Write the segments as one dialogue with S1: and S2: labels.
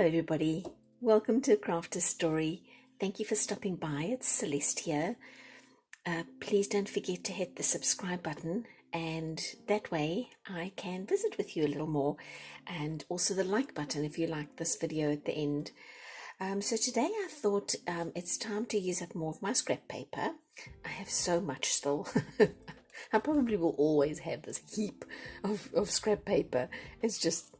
S1: Hello everybody, welcome to Crafter's Story. Thank you for stopping by. It's Celeste here. Please don't forget to hit the subscribe button, and that way I can visit with you a little more, and also the like button if you like this video at the end. So today I thought it's time to use up more of my scrap paper. I have so much still. I probably will always have this heap of scrap paper. It's just,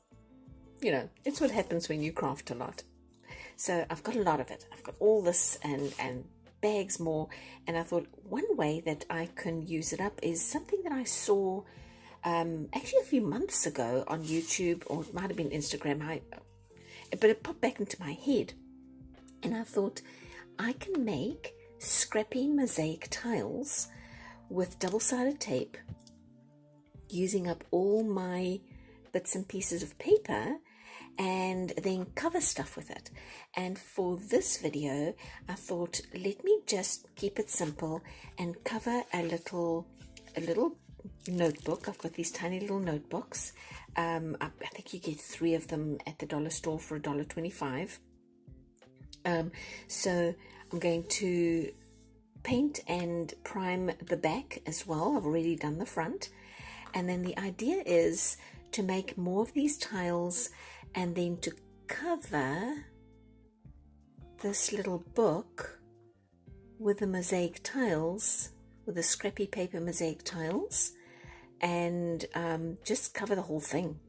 S1: it's what happens when you craft a lot. So I've got a lot of it. I've got all this and bags more. And I thought one way that I can use it up is something that I saw actually a few months ago on YouTube, or it might have been Instagram. But it popped back into my head. And I thought I can make scrappy mosaic tiles with double-sided tape, using up all my bits and pieces of paper, and then cover stuff with it. And for this video I thought, let me just keep it simple and cover a little notebook. I've got these tiny little notebooks. I think you get 3 of them at the dollar store for $1.25. So I'm going to paint and prime the back as well. I've already done the front, and then the idea is to make more of these tiles and then to cover this little book with the mosaic tiles, with the scrappy paper mosaic tiles, and just cover the whole thing.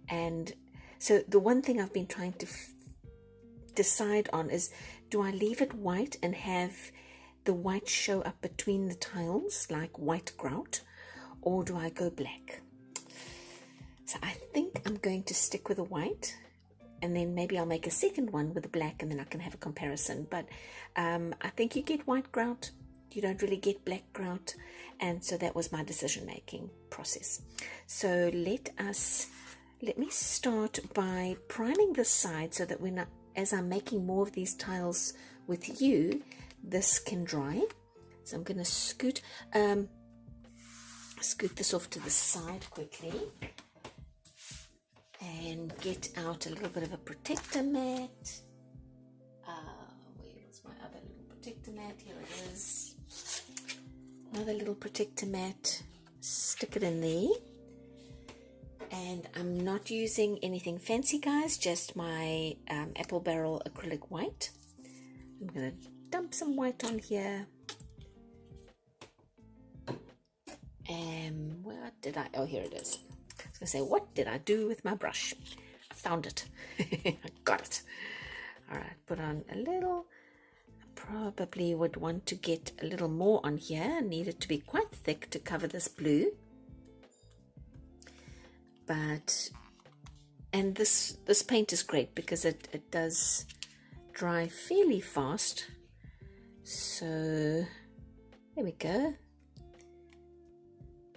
S1: And so the one thing I've been trying to decide on is, do I leave it white and have the white show up between the tiles like white grout, or do I go black? So I think I'm going to stick with the white, and then maybe I'll make a second one with the black, and then I can have a comparison. But I think you get white grout, you don't really get black grout, and so that was my decision making process. So let me start by priming this side so that when as I'm making more of these tiles with you, this can dry. So I'm going to scoot this off to the side quickly and get out a little bit of a protector mat. Where was my other little protector mat? Here it is. Another little protector mat. Stick it in there. And I'm not using anything fancy, guys, just my apple barrel acrylic white. I'm going to dump some white on here. And what did I, oh, here it is. I was going to say, what did I do with my brush? I found it. I got it. All right, put on a little. I probably would want to get a little more on here. I need it to be quite thick to cover this blue. And this paint is great because it does dry fairly fast. So there we go.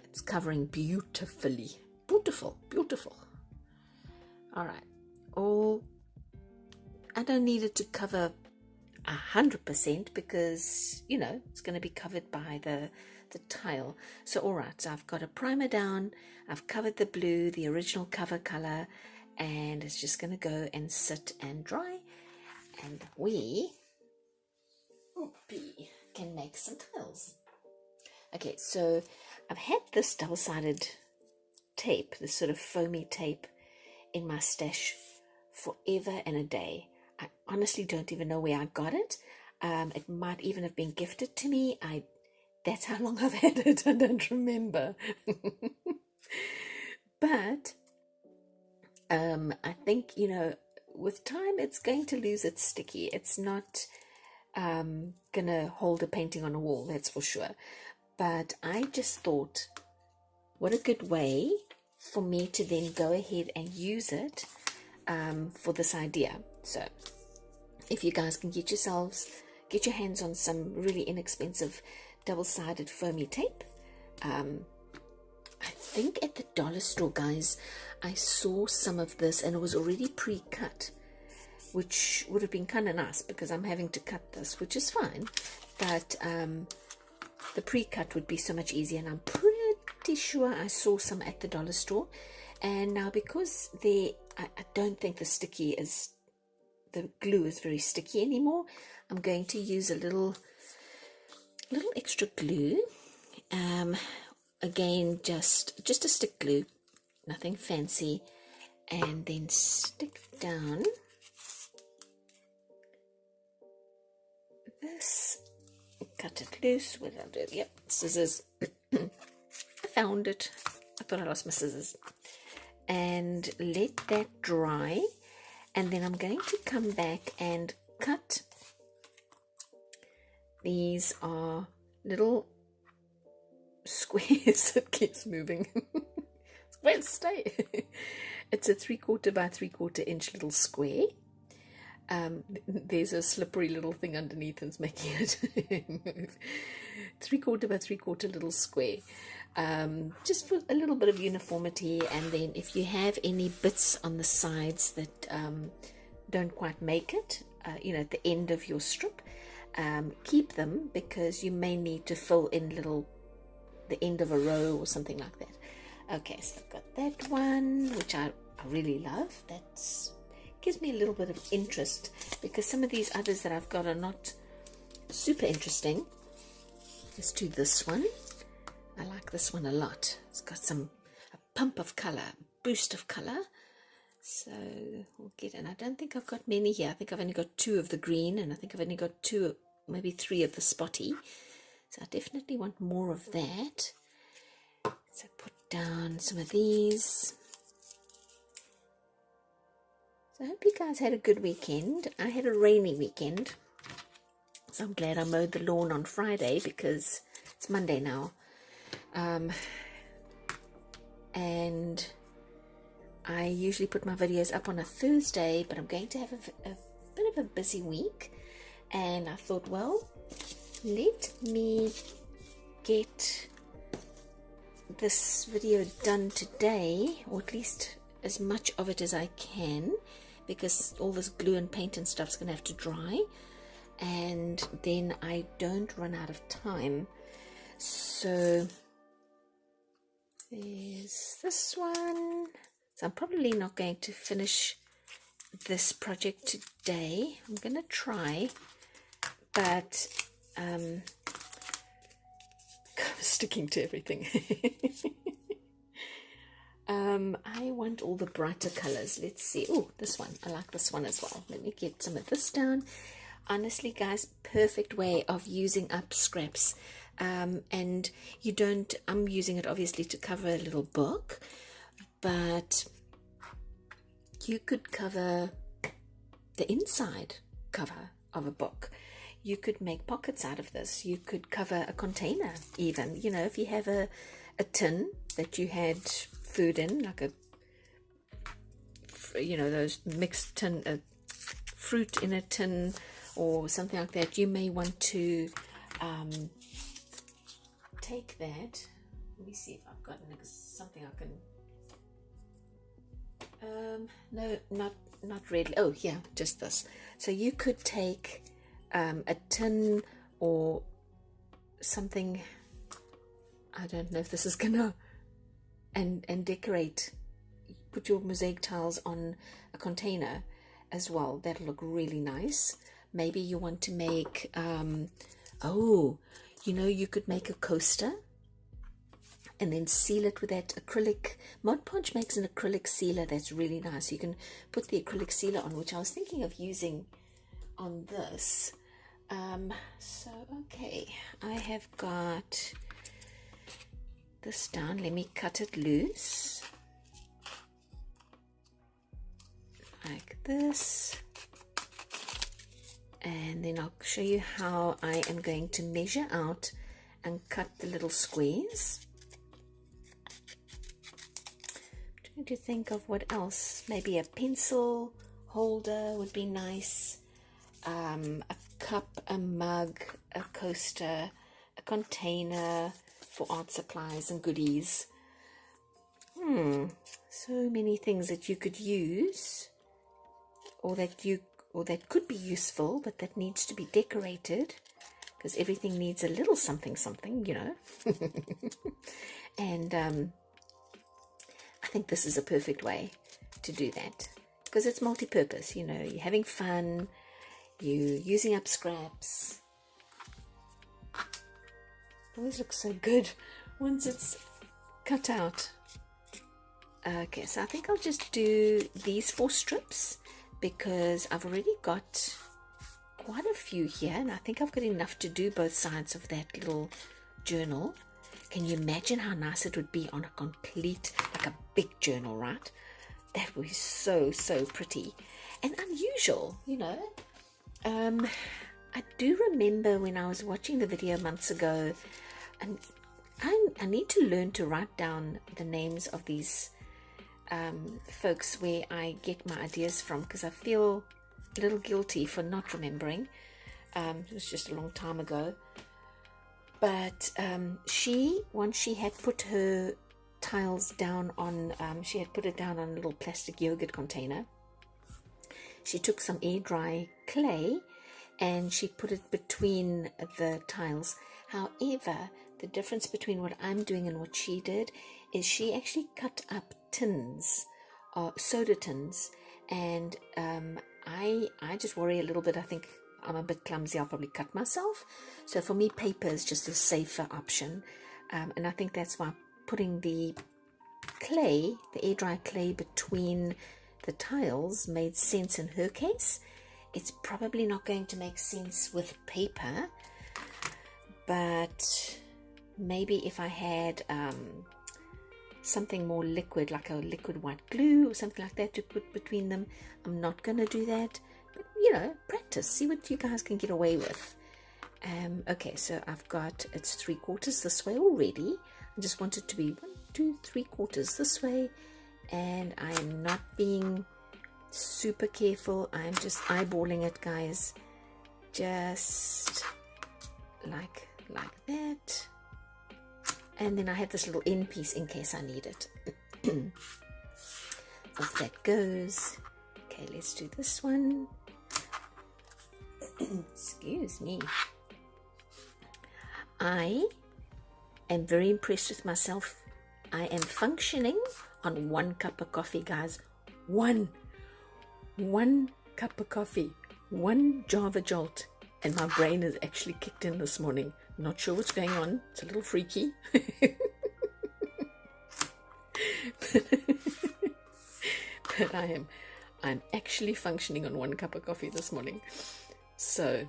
S1: It's covering beautifully. Beautiful. All right. I don't need it to cover 100% because, it's going to be covered by the tile. So all right, so I've got a primer down, I've covered the blue, the original cover color, and it's just going to go and sit and dry, and we can make some tiles. Okay, so I've had this double-sided tape, this sort of foamy tape, in my stash forever and a day. I honestly don't even know where I got it. It might even have been gifted to me. That's how long I've had it. I don't remember. But I think, with time it's going to lose its sticky. It's not going to hold a painting on a wall, that's for sure. But I just thought, what a good way for me to then go ahead and use it for this idea. So if you guys can get your hands on some really inexpensive double-sided foamy tape. I think at the dollar store, guys, I saw some of this and it was already pre-cut, which would have been kind of nice because I'm having to cut this, which is fine, but the pre-cut would be so much easier, and I'm pretty sure I saw some at the dollar store. And now because I don't think the sticky is the glue is very sticky anymore, I'm going to use a little extra glue. Again, just a stick glue, nothing fancy, and then stick down this, cut it loose. What I'll do, yep, scissors. I found it. I thought I lost my scissors. And let that dry, and then I'm going to come back and cut. These are little squares. It keeps moving. Well, stay. It's a 3/4 by 3/4 inch little square. There's a slippery little thing underneath and it's making it move. 3/4 by 3/4 little square. Just for a little bit of uniformity, and then if you have any bits on the sides that don't quite make it, at the end of your strip, keep them, because you may need to fill in the end of a row or something like that. Okay, so I've got that one, which I really love. That gives me a little bit of interest, because some of these others that I've got are not super interesting. Let's do this one. I like this one a lot. It's got a pump of color, boost of color. So we'll get in. I don't think I've got many here. I think I've only got 2 of the green, and I think I've only got 2, maybe 3 of the spotty. So I definitely want more of that. So put down some of these. So I hope you guys had a good weekend. I had a rainy weekend. So I'm glad I mowed the lawn on Friday, because it's Monday now. And I usually put my videos up on a Thursday, but I'm going to have a bit of a busy week, and I thought, well, let me get this video done today, or at least as much of it as I can, because all this glue and paint and stuff is going to have to dry, and then I don't run out of time. So there's this one. So I'm probably not going to finish this project today. I'm going to try, but I'm sticking to everything. I want all the brighter colors. Let's see. Oh, this one. I like this one as well. Let me get some of this down. Honestly, guys, perfect way of using up scraps. And you don't, I'm using it obviously to cover a little book, but you could cover the inside cover of a book. You could make pockets out of this. You could cover a container even. If you have a tin that you had food in, like those mixed tin, fruit in a tin or something like that, you may want to take that. Let me see if I've got something I can. No, not really. Oh yeah, just this. So you could take a tin or something. I don't know if this is gonna and decorate. Put your mosaic tiles on a container as well. That'll look really nice. Maybe you want to make you could make a coaster and then seal it with that acrylic. Mod Podge makes an acrylic sealer that's really nice. You can put the acrylic sealer on, which I was thinking of using on this. Okay, I have got this down. Let me cut it loose like this, and then I'll show you how I am going to measure out and cut the little squares. I'm trying to think of what else. Maybe a pencil holder would be nice. A cup, a mug, a coaster, a container for art supplies and goodies. So many things that you could use, or that could be useful, but that needs to be decorated, because everything needs a little something, and I think this is a perfect way to do that. because it's multi-purpose. You know, you're having fun, you're using up scraps. It always looks so good once it's cut out. Okay, so I think I'll just do these 4 strips because I've already got quite a few here, and I think I've got enough to do both sides of that little journal. Can you imagine how nice it would be on a complete, like a big journal, right? That would be so, so pretty and unusual, you know. I do remember when I was watching the video months ago, and I need to learn to write down the names of these folks where I get my ideas from, because I feel a little guilty for not remembering. It was just a long time ago. But once she had put her tiles down on, she had put it down on a little plastic yogurt container. She took some air dry clay and she put it between the tiles. However, the difference between what I'm doing and what she did is she actually cut up tins, soda tins, and I just worry a little bit. I think I'm a bit clumsy. I'll probably cut myself. So for me, paper is just a safer option. And I think that's why putting the clay, the air dry clay between the tiles made sense in her case. It's probably not going to make sense with paper, but maybe if I had something more liquid, like a liquid white glue or something like that to put between them. I'm not going to do that, but you know, practice, see what you guys can get away with. Okay, so I've got, it's 3/4 this way already. I just want it to be 1, 2, 3/4 this way, and I am not being super careful. I'm just eyeballing it, guys, just like that. And then I have this little end piece in case I need it. Off that goes. Okay, let's do this one. Excuse me. I am very impressed with myself. I am functioning on 1 cup of coffee, guys. One cup of coffee, 1 Java Jolt, and my brain is actually kicked in this morning. Not sure what's going on. It's a little freaky. But I'm actually functioning on 1 cup of coffee this morning. So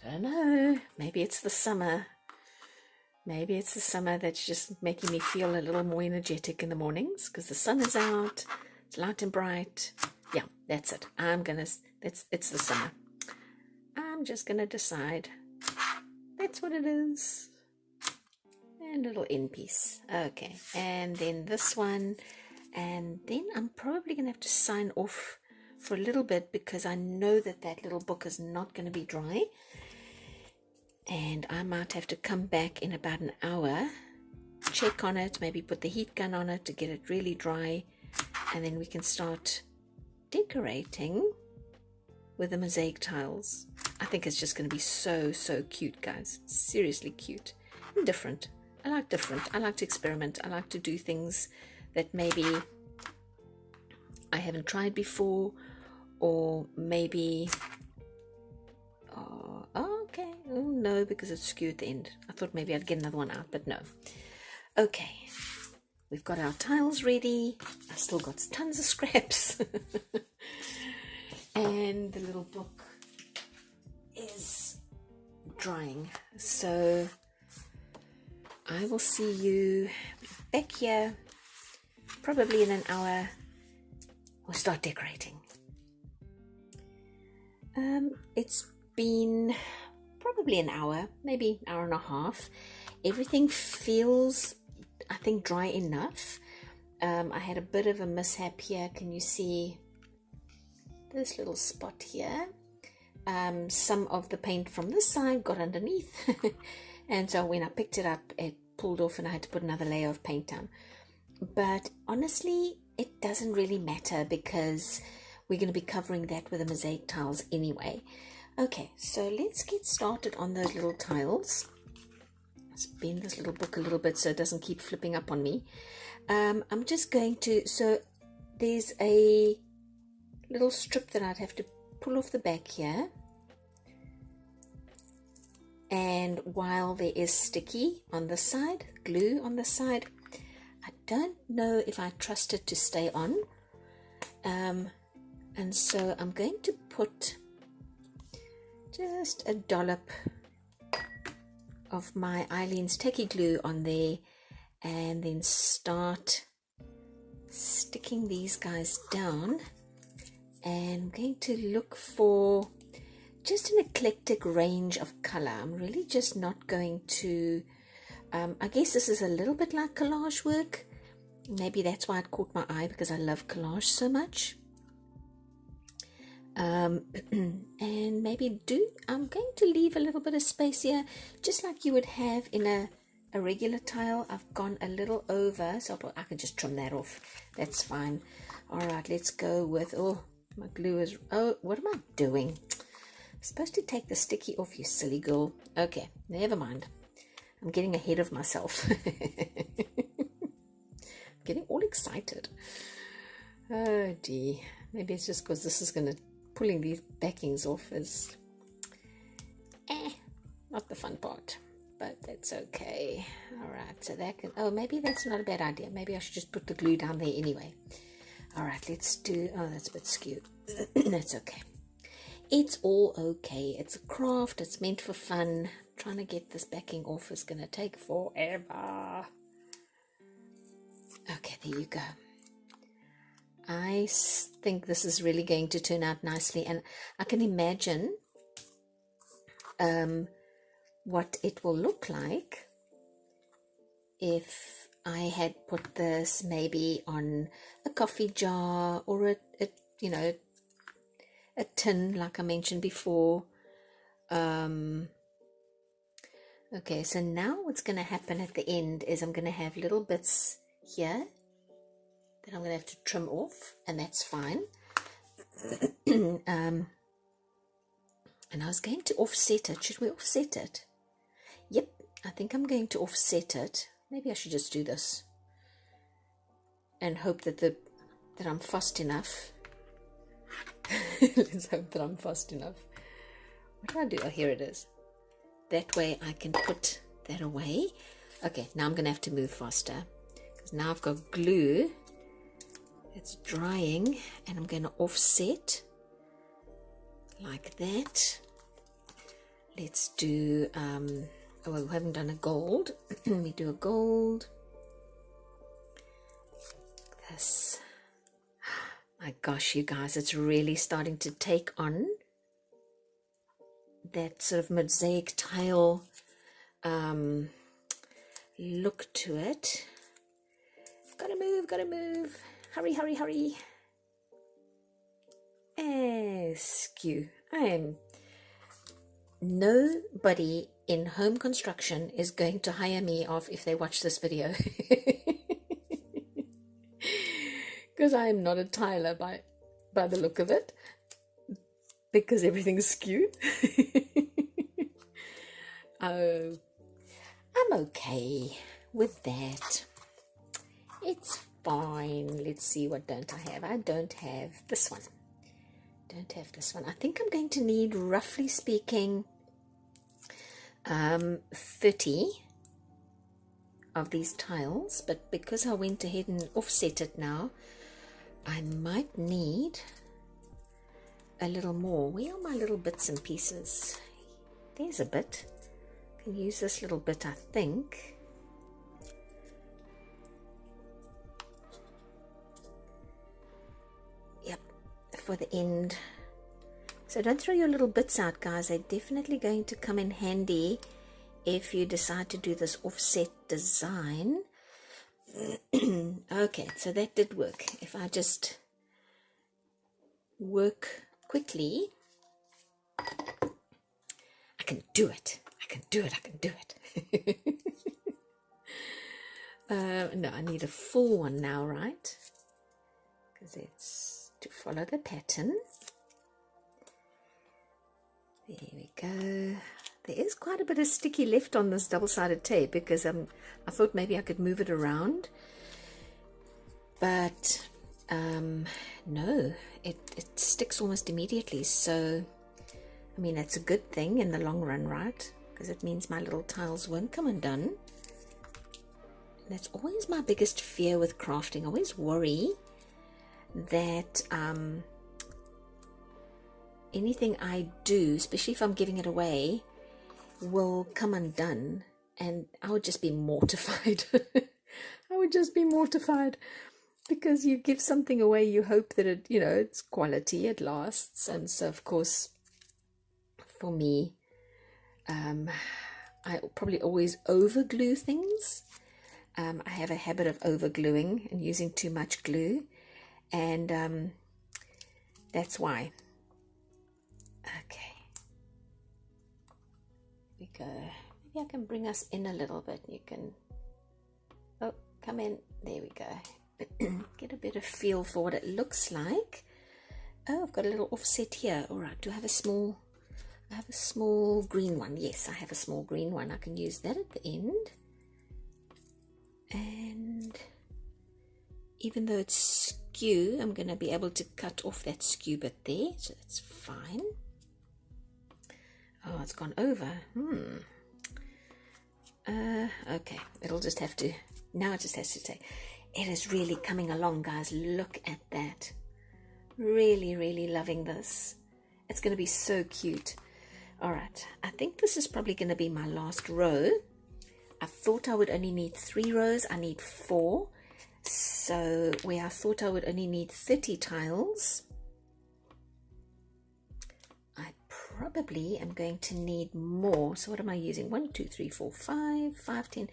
S1: I don't know. Maybe it's the summer. Maybe it's the summer that's just making me feel a little more energetic in the mornings because the sun is out. It's light and bright. Yeah, that's it. It's the summer. I'm just gonna decide. That's what it is. And a little end piece. Okay, and then this one, and then I'm probably gonna have to sign off for a little bit because I know that little book is not going to be dry, and I might have to come back in about an hour, check on it, maybe put the heat gun on it to get it really dry, and then we can start decorating with the mosaic tiles. I think it's just going to be so cute, guys. Seriously cute and different. I like different. I like to experiment. I like to do things that maybe I haven't tried before, or maybe okay, oh no, because it's skewed at the end. I thought maybe I'd get another one out, but no. Okay, we've got our tiles ready. I've still got tons of scraps. And the little book is drying, so I will see you back here probably in an hour. We'll start decorating. It's been probably an hour, maybe an hour and a half. Everything feels, I think, dry enough. I had a bit of a mishap here. Can you see this little spot here? Some of the paint from this side got underneath. And so when I picked it up, it pulled off and I had to put another layer of paint down. But honestly, it doesn't really matter because we're going to be covering that with the mosaic tiles anyway. Okay, so let's get started on those little tiles. Let's bend this little book a little bit so it doesn't keep flipping up on me. I'm just going to, so there's a little strip that I'd have to pull off the back here. And while there is sticky on the side, glue on the side, I don't know if I trust it to stay on. And so I'm going to put just a dollop of my Aleene's Tacky glue on there, and then start sticking these guys down. And I'm going to look for just an eclectic range of color. I'm really just not going to, I guess this is a little bit like collage work. Maybe that's why it caught my eye, because I love collage so much. And maybe I'm going to leave a little bit of space here, just like you would have in a regular tile. I've gone a little over, so I can just trim that off. That's fine. All right, let's go with, oh, my glue is, oh, what am I doing? I'm supposed to take the sticky off, you silly girl. Okay, never mind. I'm getting ahead of myself. Getting all excited. Oh dear. Maybe it's just because this is going to, pulling these backings off is not the fun part, but that's okay. All right, so that can, oh, maybe that's not a bad idea. Maybe I should just put the glue down there anyway. All right, let's do, oh, that's a bit skewed. That's okay. It's all okay. It's a craft. It's meant for fun. Trying to get this backing off is going to take forever. Okay, there you go. I think this is really going to turn out nicely, and I can imagine what it will look like if I had put this maybe on a coffee jar or a tin, like I mentioned before. Okay, so now what's going to happen at the end is I'm going to have little bits here that I'm going to have to trim off, and that's fine. And I was going to offset it. Should we offset it? Yep, I think I'm going to offset it. Maybe I should just do this and hope that I'm fast enough. Let's hope that I'm fast enough. What do I do? Oh, here it is. That way I can put that away. Okay, now I'm going to have to move faster, because now I've got glue. It's drying, and I'm going to offset like that. Let's do, oh, we haven't done a gold. We do a gold. This. My gosh, you guys, it's really starting to take on that sort of mosaic tile look to it. Gotta move. Hurry. Skew. Nobody in home construction is going to hire me off if they watch this video. Because I am not a tiler by the look of it. Because everything's skewed. Oh, I'm okay with that. It's fine. Let's see, what don't I have? I don't have this one. I think I'm going to need, roughly speaking, 30 of these tiles. But because I went ahead and offset it now, I might need a little more. Where are my little bits and pieces? There's a bit. I can use this little bit, I think. Yep, for the end. So don't throw your little bits out, guys. They're definitely going to come in handy if you decide to do this offset design. Okay, so that did work. If I just work quickly, I can do it. No, I need a full one now, right? Because it's to follow the pattern. There we go. There is quite a bit of sticky left on this double-sided tape, because I thought maybe I could move it around. But No, it sticks almost immediately. So, I mean, that's a good thing in the long run, right? Because it means my little tiles won't come undone. That's always my biggest fear with crafting. I always worry that anything I do, especially if I'm giving it away, will come undone, and I would just be mortified. I would just be mortified, because you give something away, you hope that it, it's quality, it lasts. And so, of course, for me, I probably always overglue things. I have a habit of overgluing and using too much glue, and that's why. Okay, we go. Maybe I can bring us in a little bit. You can, oh, come in. There we go. Get a better feel for what it looks like. Oh, I've got a little offset here. All right. Do I have a small? I have a small green one. Yes, I have a small green one. I can use that at the end. And even though it's skew, I'm going to be able to cut off that skew bit there, so that's fine. Oh, it's gone over. Okay, it'll just have to, now it just has to say, it is really coming along, guys. Look at that. Really, really loving this. It's going to be so cute. All right, I think this is probably going to be my last row. I thought I would only need 3 rows. I need 4. So where I thought I would only need 30 tiles, I probably am going to need more. So what am I using? 1, 2, 3, 4, 5, 5, 10.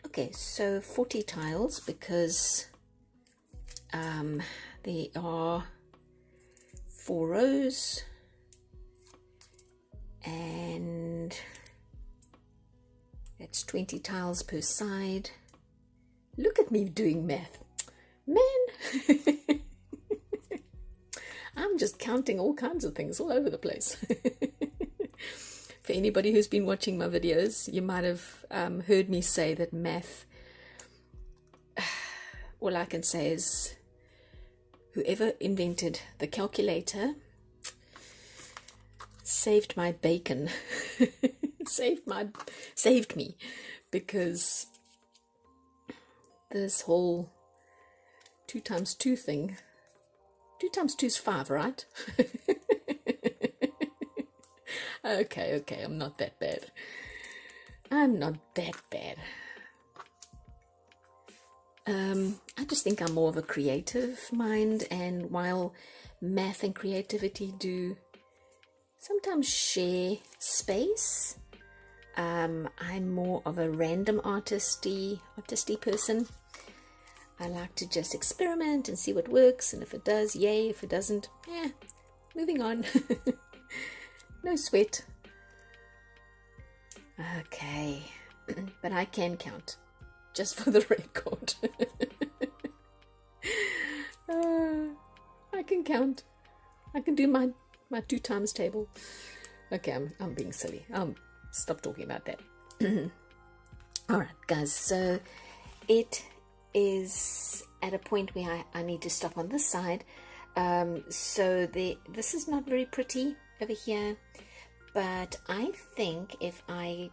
S1: Okay, so 40 tiles, because there are 4 rows, and that's 20 tiles per side. Look at me doing math. Man, I'm just counting all kinds of things all over the place. For anybody who's been watching my videos, you might have heard me say that math, all I can say is whoever invented the calculator saved my bacon. saved me, because this whole 2 times 2 thing, 2 times 2 is 5, right? Okay, I'm not that bad. I'm not that bad. I just think I'm more of a creative mind, and while math and creativity do sometimes share space, I'm more of a random artisty person. I like to just experiment and see what works, and if it does, yay. If it doesn't, moving on. No sweat. Okay, but I can count, just for the record. I can count. I can do my 2 times table. Okay, I'm being silly. Stop talking about that. All right, guys, so it is at a point where I need to stop on this side. So this is not very pretty over here, but I think if I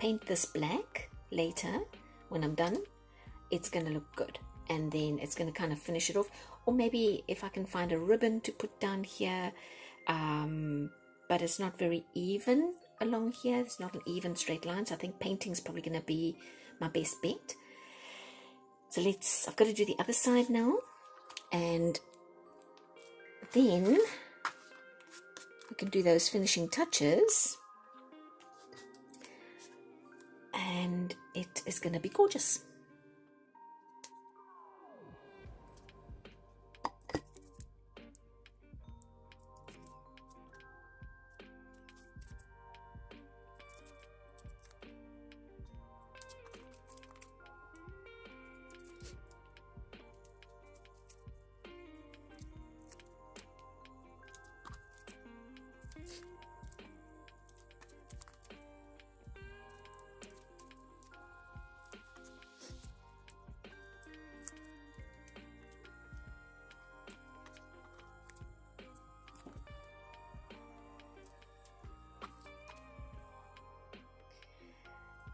S1: paint this black later when I'm done, it's going to look good, and then it's going to kind of finish it off. Or maybe if I can find a ribbon to put down here, but it's not very even along here. It's not an even straight line, so I think painting is probably going to be my best bet. So I've got to do the other side now, and then I can do those finishing touches, and it is going to be gorgeous.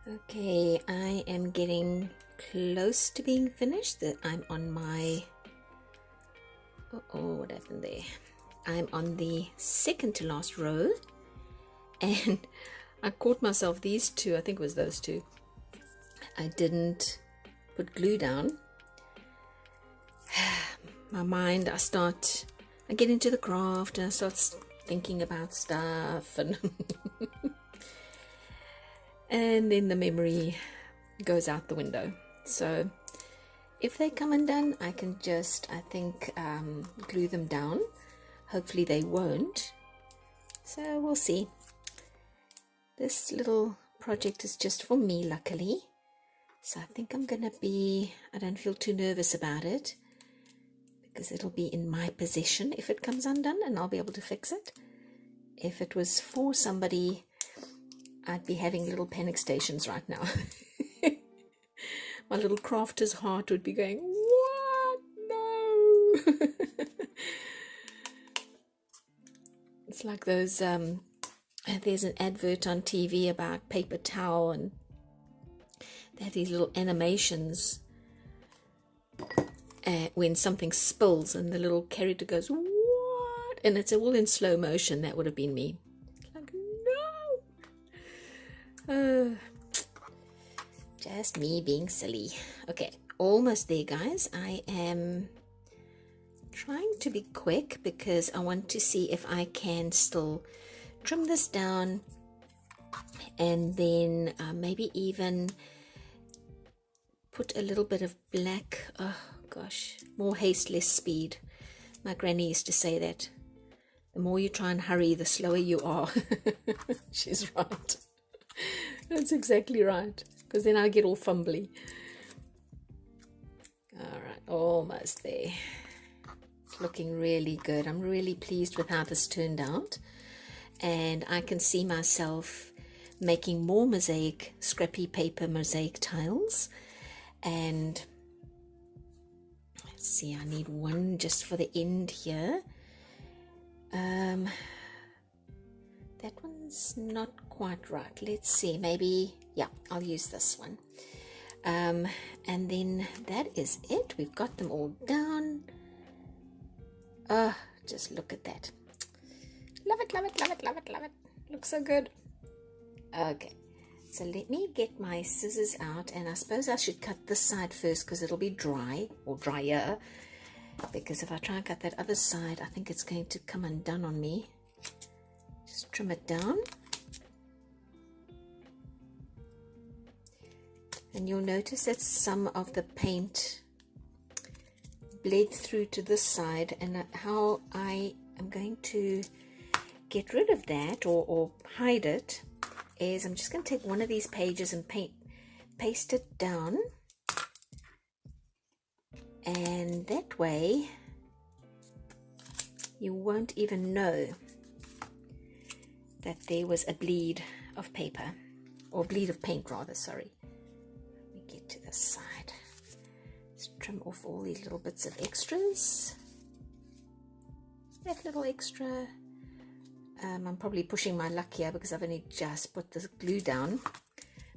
S1: Okay, I am getting close to being finished. I'm on my, oh, what happened there? I'm on the second to last row, and I caught myself, these two, I think it was those two, I didn't put glue down. My mind, I get into the craft and I start thinking about stuff, and and then the memory goes out the window. So if they come undone, I can just, I think, glue them down. Hopefully they won't. So we'll see. This little project is just for me, luckily. So I think I'm going to be, I don't feel too nervous about it, because it'll be in my possession if it comes undone, and I'll be able to fix it. If it was for somebody, I'd be having little panic stations right now. My little crafter's heart would be going, what? No! It's like those, there's an advert on TV about paper towel, and they have these little animations when something spills and the little character goes, what? And it's all in slow motion. That would have been me. Like, no! Just me being silly. Okay, almost there, guys. I am trying to be quick because I want to see if I can still trim this down, and then maybe even put a little bit of black. Oh gosh, more haste, less speed. My granny used to say that. The more you try and hurry, the slower you are. She's right. That's exactly right. Because then I get all fumbly. Alright, almost there. It's looking really good. I'm really pleased with how this turned out. And I can see myself making more mosaic, scrappy paper mosaic tiles. And let's see, I need one just for the end here. That one's not quite right. Let's see, maybe, yeah, I'll use this one. And then that is it. We've got them all down. Just look at that. Love it, love it, love it, love it, love it. Looks so good. Okay, so let me get my scissors out, and I suppose I should cut this side first because it'll be dry, or drier, because if I try and cut that other side, I think it's going to come undone on me. Just trim it down. And you'll notice that some of the paint bled through to this side, and how I am going to get rid of that or hide it is I'm just going to take one of these pages and paste it down, and that way you won't even know that there was a bleed of paper, or bleed of paint rather, sorry. Let me get to this side. Let's trim off all these little bits of extras. That little extra, I'm probably pushing my luck here because I've only just put the glue down,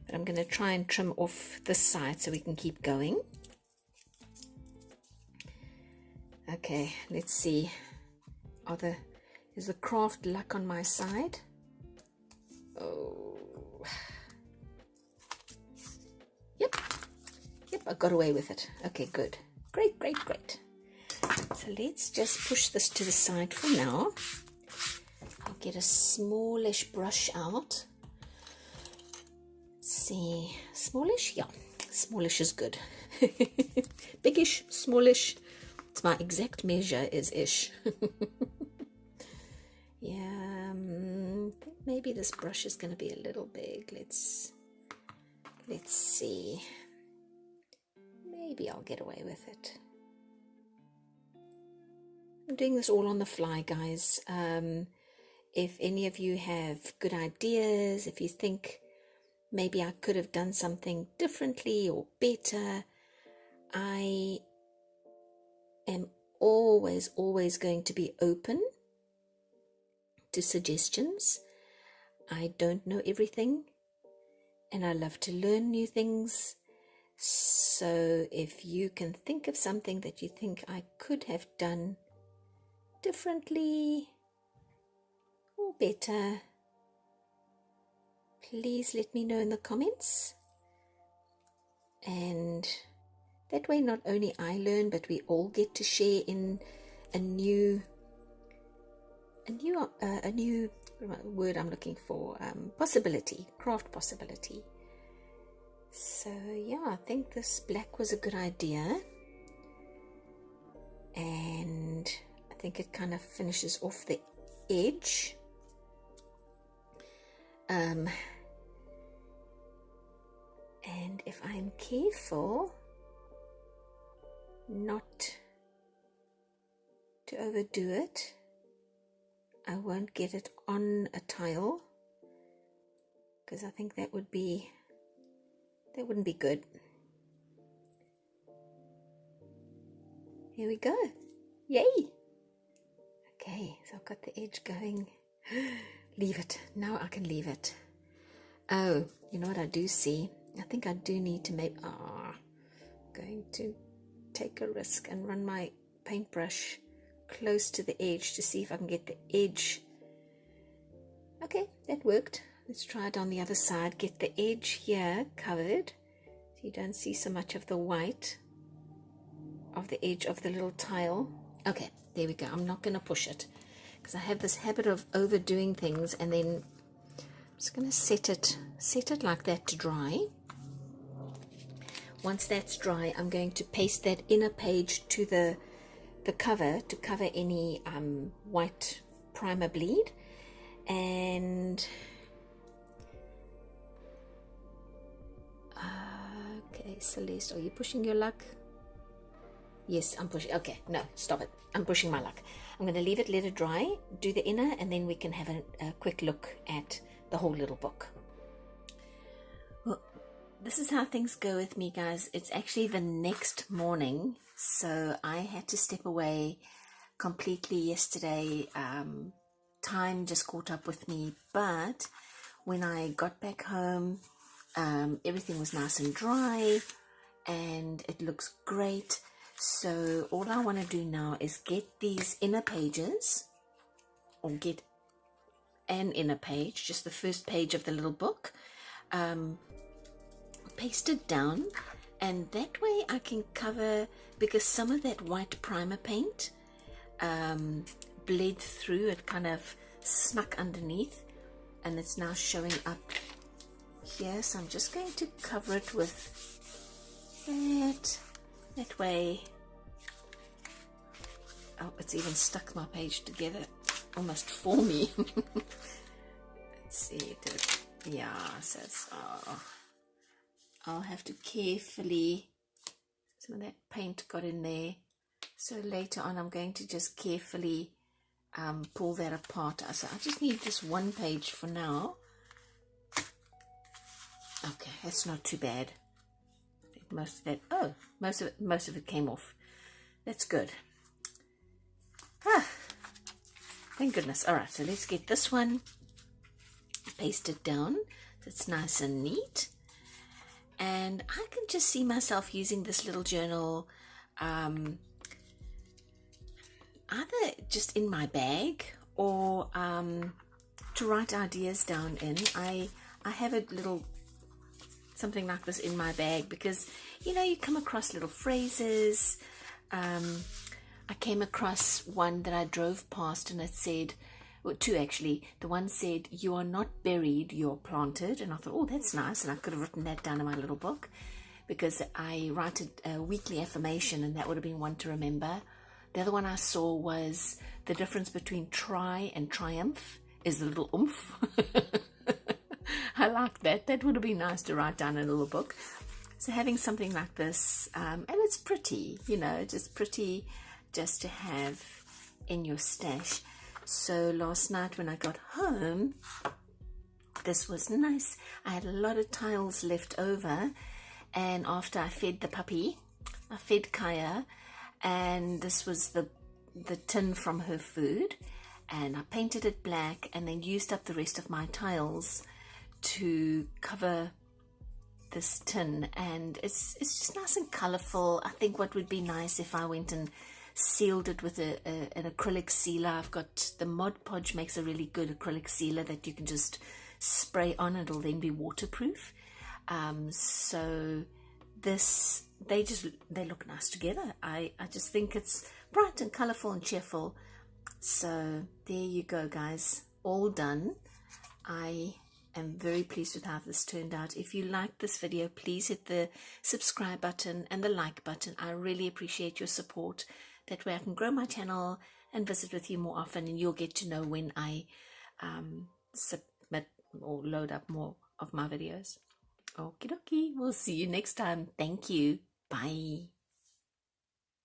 S1: but I'm going to try and trim off this side so we can keep going. Okay, let's see. Is the craft luck on my side? Oh, yep, I got away with it. Okay, good, great. So let's just push this to the side for now. I'll get a smallish brush out. Let's see, smallish, yeah, smallish is good. Biggish, smallish, it's my exact measure is ish. Yeah, I think maybe this brush is going to be a little big. Let's see. Maybe I'll get away with it. I'm doing this all on the fly, guys. If any of you have good ideas, if you think maybe I could have done something differently or better, I am always going to be open to suggestions. I don't know everything, and I love to learn new things. So if you can think of something that you think I could have done differently or better, please let me know in the comments. And that way not only I learn, but we all get to share in a new word I'm looking for, possibility, craft possibility. So yeah, I think this black was a good idea, and I think it kind of finishes off the edge. And if I'm careful not to overdo it, I won't get it on a tile, because I think that wouldn't be good. Here we go. Yay! Okay, so I've got the edge going. Leave it. Now I can leave it. Oh, you know what I do see? I think I do need to make... going to take a risk and run my paintbrush close to the edge to see if I can get the edge. Okay, that worked. Let's try it on the other side. Get the edge here covered so you don't see so much of the white of the edge of the little tile. Okay, there we go. I'm not going to push it because I have this habit of overdoing things, and then I'm just going to set it like that to dry. Once that's dry, I'm going to paste that inner page to the cover to cover any white primer bleed. And okay, Celeste, are you pushing your luck? Yes, I'm pushing. Okay, no, stop it. I'm pushing my luck. I'm going to leave it, let it dry, do the inner, and then we can have a quick look at the whole little book. Well, this is how things go with me, guys. It's actually the next morning, so I had to step away completely yesterday. Time just caught up with me, but when I got back home, everything was nice and dry, and it looks great. So all I want to do now is get these inner pages, or get an inner page, just the first page of the little book, pasted down, and that way I can cover, because some of that white primer paint bled through, it kind of snuck underneath, and it's now showing up here. So I'm just going to cover it with that way. Oh, it's even stuck my page together almost for me. Let's see, yeah, so it's, I'll have to carefully, some of that paint got in there, so later on I'm going to just carefully pull that apart. So I just need this one page for now. Okay, that's not too bad. I think most of that, most of it came off. That's good. Thank goodness. All right, so let's get this one pasted down so it's nice and neat. And I can just see myself using this little journal either just in my bag or to write ideas down in. I have a little something like this in my bag because, you know, you come across little phrases. I came across one that I drove past, and it said, well, two actually. The one said, "You are not buried, you're planted." And I thought, oh, that's nice. And I could have written that down in my little book because I write a weekly affirmation, and that would have been one to remember. The other one I saw was the difference between try and triumph is a little oomph. I like that. That would have been nice to write down in a little book. So having something like this, and it's pretty, you know, just pretty just to have in your stash. So last night when I got home, this was nice. I had a lot of tiles left over, and after I fed the puppy, I fed Kaya, and this was the tin from her food, and I painted it black and then used up the rest of my tiles to cover this tin, and it's just nice and colorful. I think what would be nice if I went and sealed it with an acrylic sealer. I've got the Mod Podge, makes a really good acrylic sealer that you can just spray on. It'll then be waterproof. So this, they look nice together. I just think it's bright and colorful and cheerful. So there you go, guys, all done. I am very pleased with how this turned out. If you liked this video, please hit the subscribe button and the like button. I really appreciate your support. That way I can grow my channel and visit with you more often, and you'll get to know when I submit or load up more of my videos. Okie dokie. We'll see you next time. Thank you. Bye.